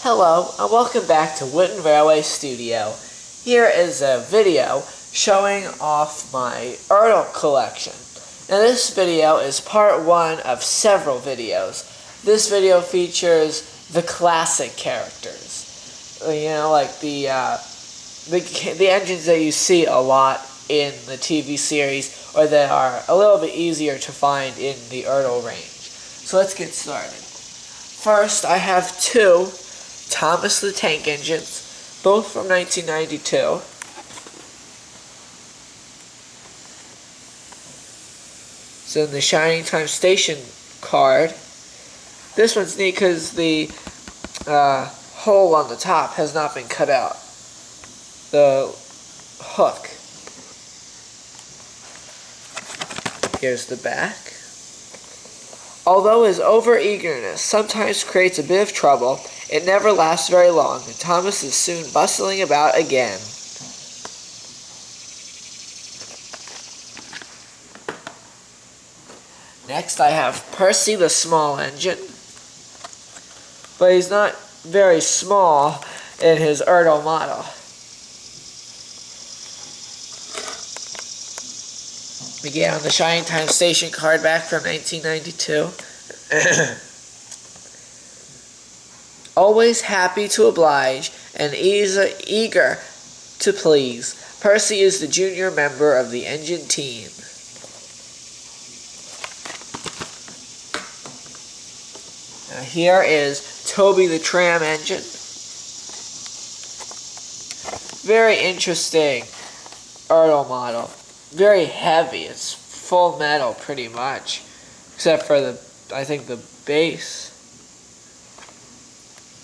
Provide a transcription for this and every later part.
Hello and welcome back to WoodenRailwayStudio. Here is a video showing off my ERTL collection. Now this video is part one of several videos. This video features the classic characters. You know, like the engines that you see a lot in the TV series or that are a little bit easier to find in the ERTL range. So let's get started. First, I have two Thomas the Tank engines, both from 1992. So in the Shining Time Station card, this one's neat because the hole on the top has not been cut out. The hook. Here's the back. Although his over-eagerness sometimes creates a bit of trouble, it never lasts very long, and Thomas is soon bustling about again. Next I have Percy the small engine, but he's not very small in his ERTL model. Again on the Shining Time Station card back from 1992. Always happy to oblige and eager to please, Percy is the junior member of the engine team. Now here is Toby the tram engine. Very interesting ERTL model. Very heavy. It's full metal pretty much, except for I think the base.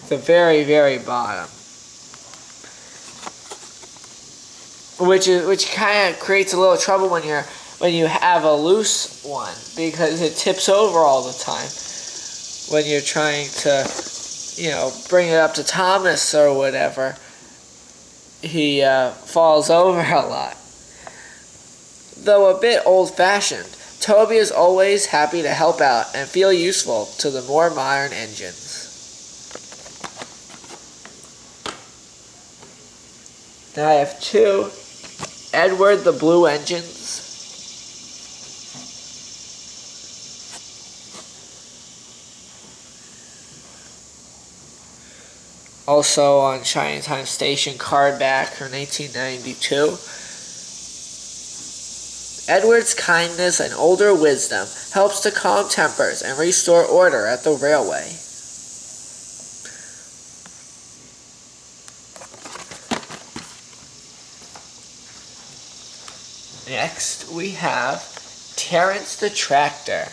The very, very bottom, which kind of creates a little trouble when you have a loose one, because it tips over all the time when you're trying to, bring it up to Thomas or whatever. He falls over a lot. Though a bit old-fashioned, Toby is always happy to help out and feel useful to the more modern engines. Now I have two Edward the Blue engines. Also on Shining Time Station card back from 1992. Edward's kindness and older wisdom helps to calm tempers and restore order at the railway. Next, we have Terrence the Tractor.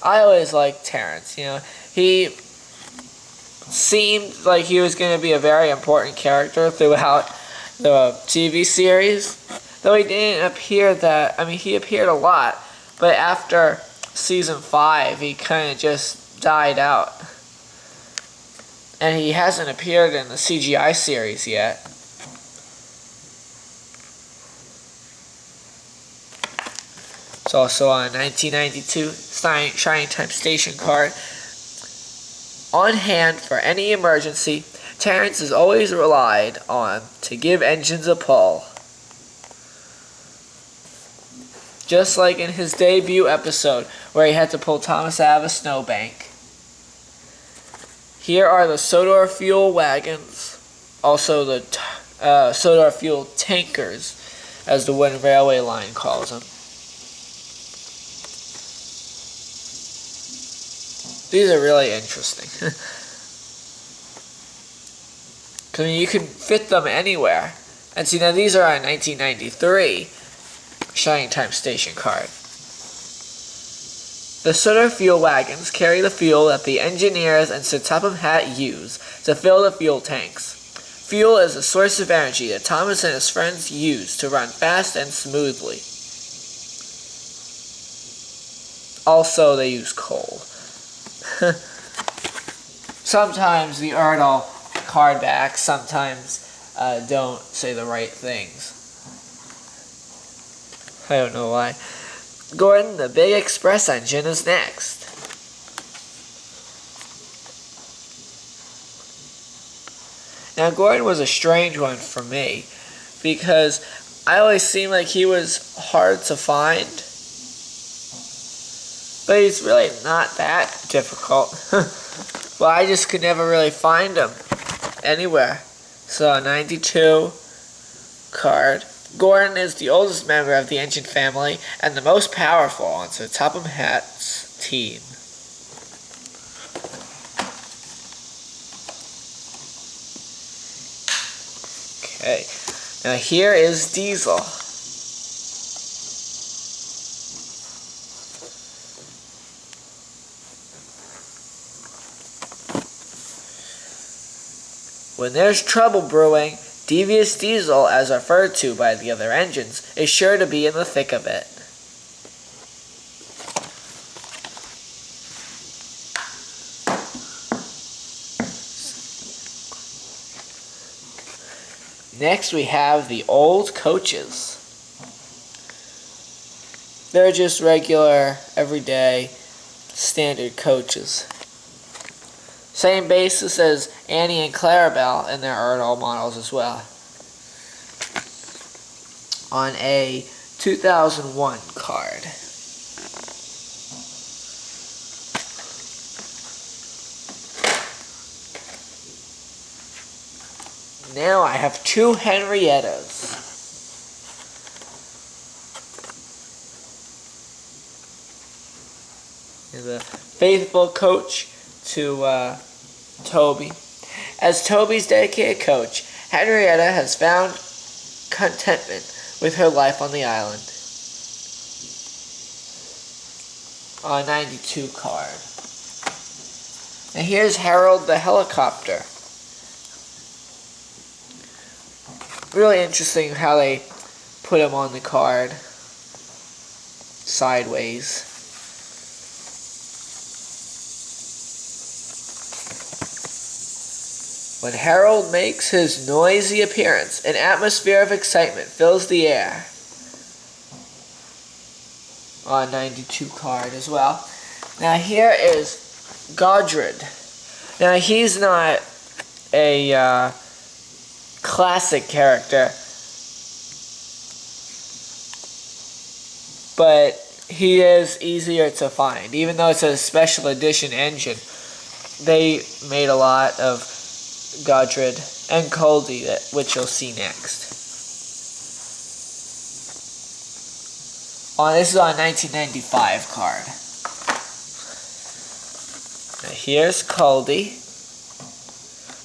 I always liked Terrence, He seemed like he was going to be a very important character throughout the TV series. Though he didn't appear he appeared a lot, but after season 5, he kind of just died out. And he hasn't appeared in the CGI series yet. It's also on 1992 Shining Time Station card. On hand for any emergency, Terrence is always relied on to give engines a pull. Just like in his debut episode where he had to pull Thomas out of a snowbank. Here are the Sodor fuel wagons, also the Sodor fuel tankers, as the Wooden Railway line calls them. These are really interesting. Because you can fit them anywhere. And see, now these are on 1993 Shining Time Station card. The Sodor fuel wagons carry the fuel that the engineers and Sir Topham Hatt use to fill the fuel tanks. Fuel is a source of energy that Thomas and his friends use to run fast and smoothly. Also, they use coal. Sometimes the ERTL card back sometimes don't say the right things. I don't know why. Gordon, the big express engine, is next. Now, Gordon was a strange one for me because I always seemed like he was hard to find. But he's really not that difficult. Well, I just could never really find him anywhere. So, 92 card. Gordon is the oldest member of the engine family and the most powerful on the Topham Hatt's team. Okay, now here is Diesel. When there's trouble brewing, Devious Diesel, as referred to by the other engines, is sure to be in the thick of it. Next we have the old coaches. They're just regular, everyday, standard coaches. Same basis as Annie and Clarabelle in their ERTL models as well. On a 2001 card. Now I have two Henriettas. And the faithful coach to Toby. As Toby's dedicated coach, Henrietta has found contentment with her life on the island. On a 92 card. And here's Harold the helicopter. Really interesting how they put him on the card sideways. When Harold makes his noisy appearance, an atmosphere of excitement fills the air. On 92 card as well. Now here is Godred. Now he's not a classic character, but he is easier to find. Even though it's a special edition engine, they made a lot of Godred and Coldy, which you'll see next. This is on a 1995 card. Now here's Coldy.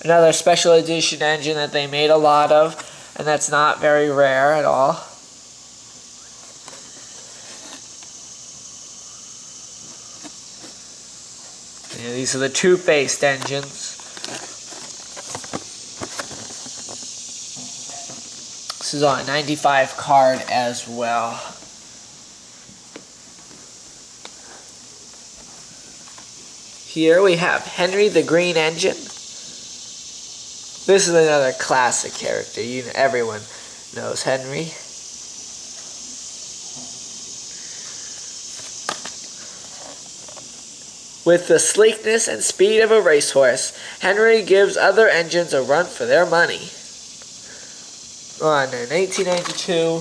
Another special edition engine that they made a lot of, and that's not very rare at all. Yeah, these are the two-faced engines. This is on a 95 card as well. Here we have Henry the Green Engine. This is another classic character. Everyone knows Henry. With the sleekness and speed of a racehorse, Henry gives other engines a run for their money. On a 1892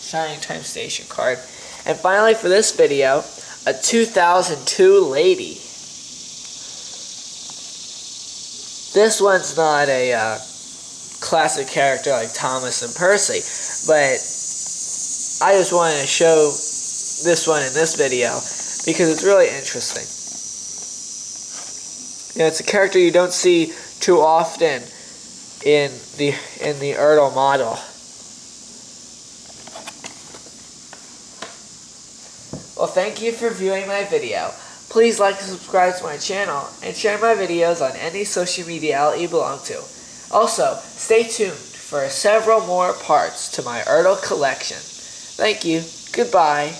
Shining Time Station card. And finally for this video, a 2002 Lady. This one's not a classic character like Thomas and Percy, but I just wanted to show this one in this video because it's really interesting. You know, it's a character you don't see too often in the ERTL model. Well, thank you for viewing my video. Please like and subscribe to my channel and share my videos on any social media outlet you belong to. Also, stay tuned for several more parts to my ERTL collection. Thank you. Goodbye.